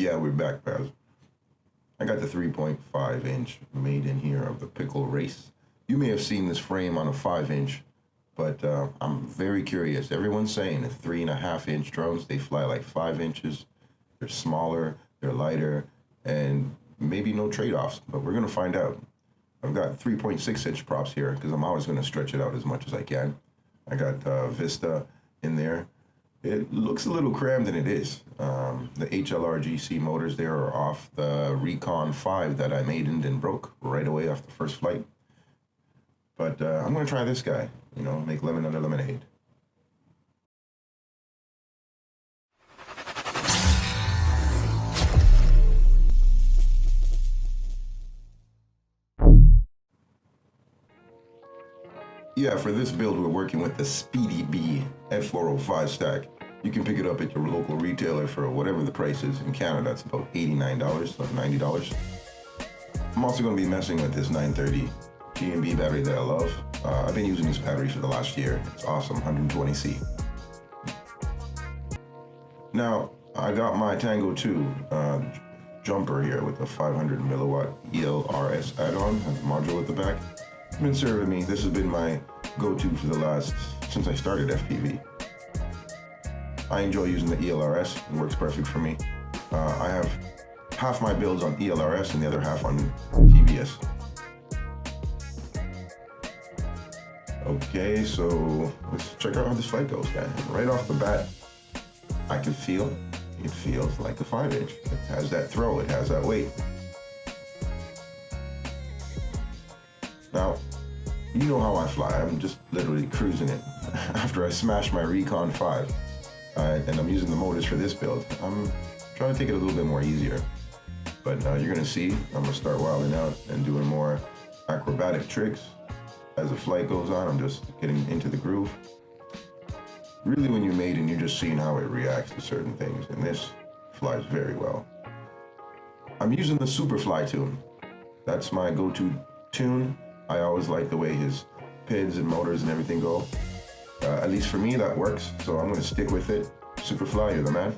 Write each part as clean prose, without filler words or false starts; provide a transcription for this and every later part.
Yeah, we're back, pals. I got the 3.5-inch Maiden here of the Pickle race. You may have seen this frame on a 5-inch, but I'm very curious. Everyone's saying the 3.5-inch drones, they fly like 5 inches. They're smaller, they're lighter, and maybe no trade-offs, but we're gonna find out. I've got 3.6-inch props here because I'm always gonna stretch it out as much as I can. I got Vista in there. It looks a little crammed than it is. The HGLRC motors there are off the Rekon 5 that I made and broke right away off the first flight. But I'm gonna try this guy, you know, make lemon out of lemonade. Yeah, for this build, we're working with the Speedbee F405 stack. You can pick it up at your local retailer for whatever the price is. In Canada, it's about $89, so $90. I'm also going to be messing with this 930 G&B battery that I love. I've been using this battery for the last year. It's awesome, 120C. Now, I got my Tango 2 jumper here with a 500 milliwatt HGLRC add-on, has a module at the back. It's been serving me. This has been my go-to for the last, since I started FPV. I enjoy using the HGLRC. It works perfect for me. I have half my builds on HGLRC and the other half on TBS. Okay, so let's check out how this flight goes, guys. Right off the bat, I can feel it feels like a 5-inch. It has that throw, it has that weight. Now, you know how I fly. I'm just literally cruising it. After I smash my Rekon 5, and I'm using the motors for this build, I'm trying to take it a little bit more easier. But you're gonna see, I'm gonna start wilding out and doing more acrobatic tricks. As the flight goes on, I'm just getting into the groove. Really, when you're Maiden, you're just seeing how it reacts to certain things, and this flies very well. I'm using the Superfly tune. That's my go-to tune. I always like the way his PIDs and motors and everything go. At least for me, that works, so I'm gonna stick with it. Superfly, you're the man.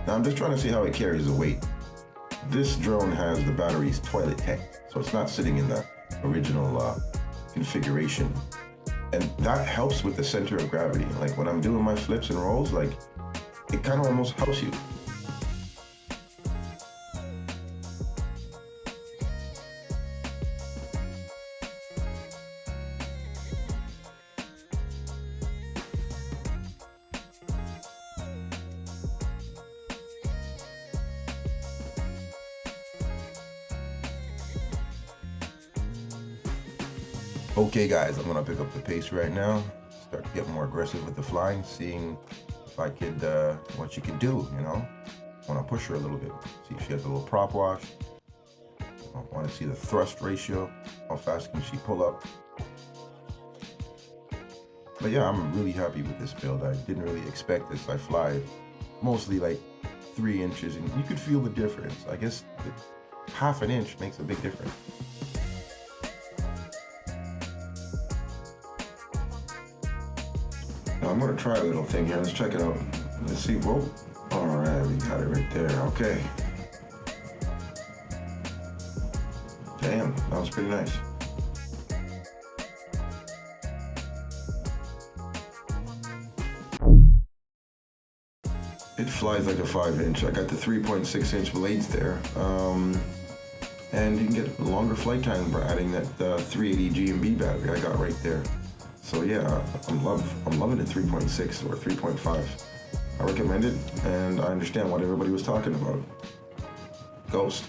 Now I'm just trying to see how it carries the weight. This drone has the batteries toilet tech, so it's not sitting in the original configuration. And that helps with the center of gravity. Like when I'm doing my flips and rolls, like it kind of almost helps you. Okay guys, I'm gonna pick up the pace right now, start to get more aggressive with the flying, seeing if I could, what she could do, you know? I wanna push her a little bit, see if she has a little prop wash. I wanna see the thrust ratio, how fast can she pull up. But yeah, I'm really happy with this build. I didn't really expect this. I fly mostly like 3 inches, and you could feel the difference. I guess half an inch makes a big difference. Now I'm gonna try a little thing here. Let's check it out. Let's see. Whoa. All right, we got it right there. Okay. Damn, that was pretty nice. It flies like a 5-inch. I got the 3.6-inch blades there. And you can get a longer flight time by adding that 380 G&B battery I got right there. So yeah, I'm loving it 3.6 or 3.5. I recommend it, and I understand what everybody was talking about. Ghost.